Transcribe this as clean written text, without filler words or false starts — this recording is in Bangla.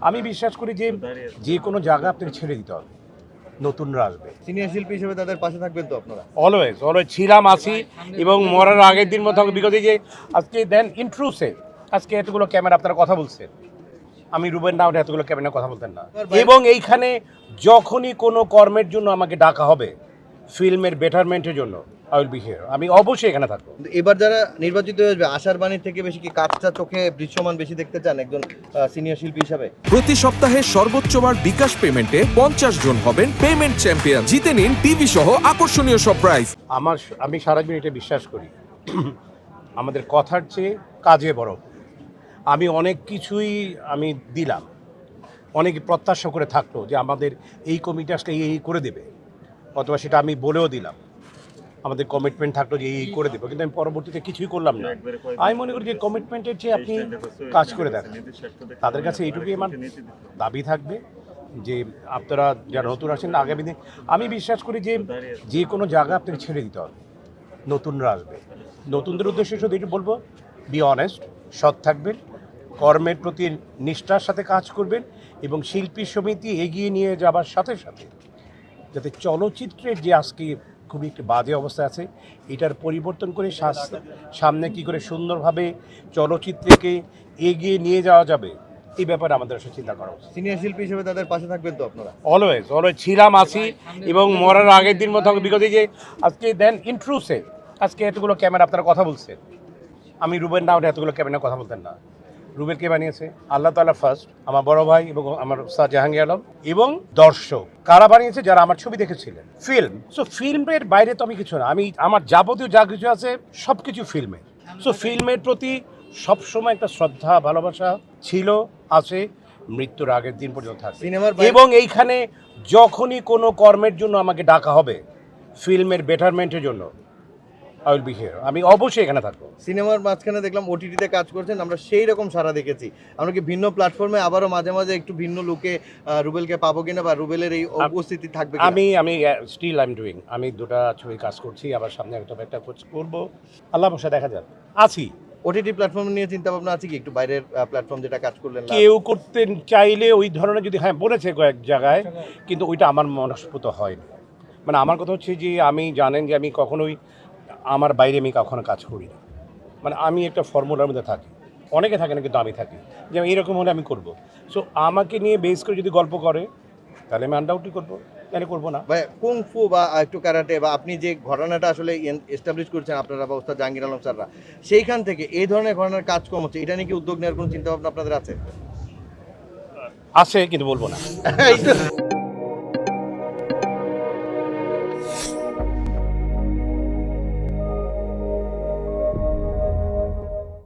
আমি বিশ্বাস করি যে যে কোনো জায়গা আপনাকে ছেড়ে দিতে হবে, নতুনরা আসবে। সিনিয়র শিল্পী হিসেবে তাদের পাশে থাকবেন তো আপনারা? অলওয়েজ ছিলাম, আছি এবং মরার আগের দিন মতো বিকজ এই যে আজকে দেন ইন্ট্রুসে আজকে এতগুলো ক্যামেরা আপনারা কথা বলছেন, আমি রুবেন না হলে এতগুলো ক্যামেরা কথা বলতেন না। এবং এইখানে যখনই কোনো কর্মের জন্য আমাকে ডাকা হবে, ফিল্মের বেটারমেন্টের জন্য, আই উইল বি হিয়ার। আমি অবশ্যই এখানে থাকবো। কিন্তু এবার যারা নির্বাচিত হয়ে আসবে আশার বাণীর থেকে বেশি কি কাজটা চোখে দৃশ্যমান বেশি দেখতে চান একজন সিনিয়র শিল্পী হিসাবে? প্রতি সপ্তাহে সর্বোচ্চবার বিকাশ পেমেন্টে 50 জন হবেন পেমেন্ট চ্যাম্পিয়ন। জিতে নিন টিভি সহ আকর্ষণীয় সব প্রাইজ। আমি সারা দিন এটা বিশ্বাস করি, আমাদের কথার চেয়ে কাজে বড়। আমি অনেক কিছুই আমি দিলাম, অনেক প্রত্যাশা করে থাকলো যে আমাদের এই কমিটি আসলে এই করে দেবে, অথবা সেটা আমি বলেও দিলাম, আমাদের কমিটমেন্ট থাকলো যে এই করে দেবো, কিন্তু আমি পরবর্তীতে কিছুই করলাম না। আমি মনে করি যে কমিটমেন্টের চেয়ে আপনি কাজ করে দেখেন। তাদের কাছে এইটুকুই আমার দাবি থাকবে যে আপনারা যারা নতুন আসেন আগামী দিন, আমি বিশ্বাস করি যে যে কোনো জায়গা আপনাকে ছেড়ে দিতে হবে, নতুনরা আসবে। নতুনদের উদ্দেশ্যে শুধু এটু বলবো, বি অনেস্ট, সৎ থাকবেন, কর্মের প্রতি নিষ্ঠার সাথে কাজ করবেন এবং শিল্পী সমিতি এগিয়ে নিয়ে যাবার সাথে সাথে যাতে চলচ্চিত্রের যে আজকে খুবই একটি বাজে অবস্থা আছে, এটার পরিবর্তন করে সামনে কি করে সুন্দরভাবে চলচ্চিত্রকে এগিয়ে নিয়ে যাওয়া যাবে, এই ব্যাপারে আমাদের আসলে চিন্তা করা উচিত। সিনিয়র শিল্পী হিসেবে তাদের পাশে থাকবেন তো আপনারা? অলওয়েজ ছিলাম, আছি এবং মরার আগের দিন মতো বিকজ এই যে আজকে দেন ইন্ট্রুসে আজকে এতগুলো ক্যামেরা আপনারা কথা বলছেন, আমি রুবেন না হলে এতগুলো ক্যামেরা কথা বলতেন না। রুবেল কে বানিয়েছে? আল্লাহ তাআলা ফার্স্ট, আমার বড় ভাই এবং আমার উস্তাদ জাহাঙ্গীর আলম, এবং দর্শক কারা বানিয়েছে? যারা আমার ছবি দেখেছিলেন। ফিল্ম, সো ফিল্মের বাইরে তো আমি কিছু না, আমি আমার যাবতীয় যা কিছু আছে সব কিছু ফিল্মে। সো ফিল্মের প্রতি সবসময় একটা শ্রদ্ধা ভালোবাসা ছিল, আছে, মৃত্যুর আগের দিন পর্যন্ত থাকবে। এবং এইখানে যখনই কোনো কর্মের জন্য আমাকে ডাকা হবে, ফিল্মের বেটারমেন্টের জন্য, আই উইল বি হিয়ার। আমি অবশ্যই এখানে থাকবো। সিনেমার মাঝখানে দেখলাম ওটিটিতে কাজ করছেন, আমরা সেই রকম সাড়া দেখেছি। আমরা কি ভিন্ন প্ল্যাটফর্মে আবারও মাঝে মাঝে একটু ভিন্ন লুকে রুবেলকে পাবো কিনা, বা রুবেলের এই উপস্থিতি থাকবে কিনা? আমি স্টিল আই এম ডুইং, আমি দুটা ছবি কাজ করছি, আবার সামনে একটা করবো, আল্লাহ বসে দেখা যাক। আছি। ওটিটি প্ল্যাটফর্ম নিয়ে চিন্তা ভাবনা আছে কি, একটু বাইরের প্ল্যাটফর্ম যেটা কাজ করলেন না? কেউ করতে চাইলে ওই ধরনের যদি, হ্যাঁ বলেছে কয়েক জায়গায়, কিন্তু ওইটা আমার মনস্ফূত হয়নি। মানে আমার কথা হচ্ছে যে আমি জানেন যে আমি কখনোই আমার বাইরে আমি কখনো কাজ করি না, মানে আমি একটা ফর্মুলার মধ্যে থাকি, অনেকে থাকে না কিন্তু আমি থাকি, যে এরকম হলে আমি করব। সো আমাকে নিয়ে বেস করে যদি গল্প করে তাহলে আমি আনডাউটলি করবো, তাহলে করবো না। ভাই কুংফু বা একটু ক্যারাটে, বা আপনি যে ঘটনাটা আসলে এস্টাবলিশ করছেন আপনারা বা ওস্তাদ জাহাঙ্গীর আলম স্যাররা, সেইখান থেকে এই ধরনের ঘটনার কাজ কম হচ্ছে, এটা নিয়ে কি উদ্যোগ নেওয়ার কোনো চিন্তা ভাবনা আপনাদের আছে? আছে, কিন্তু বলবো না।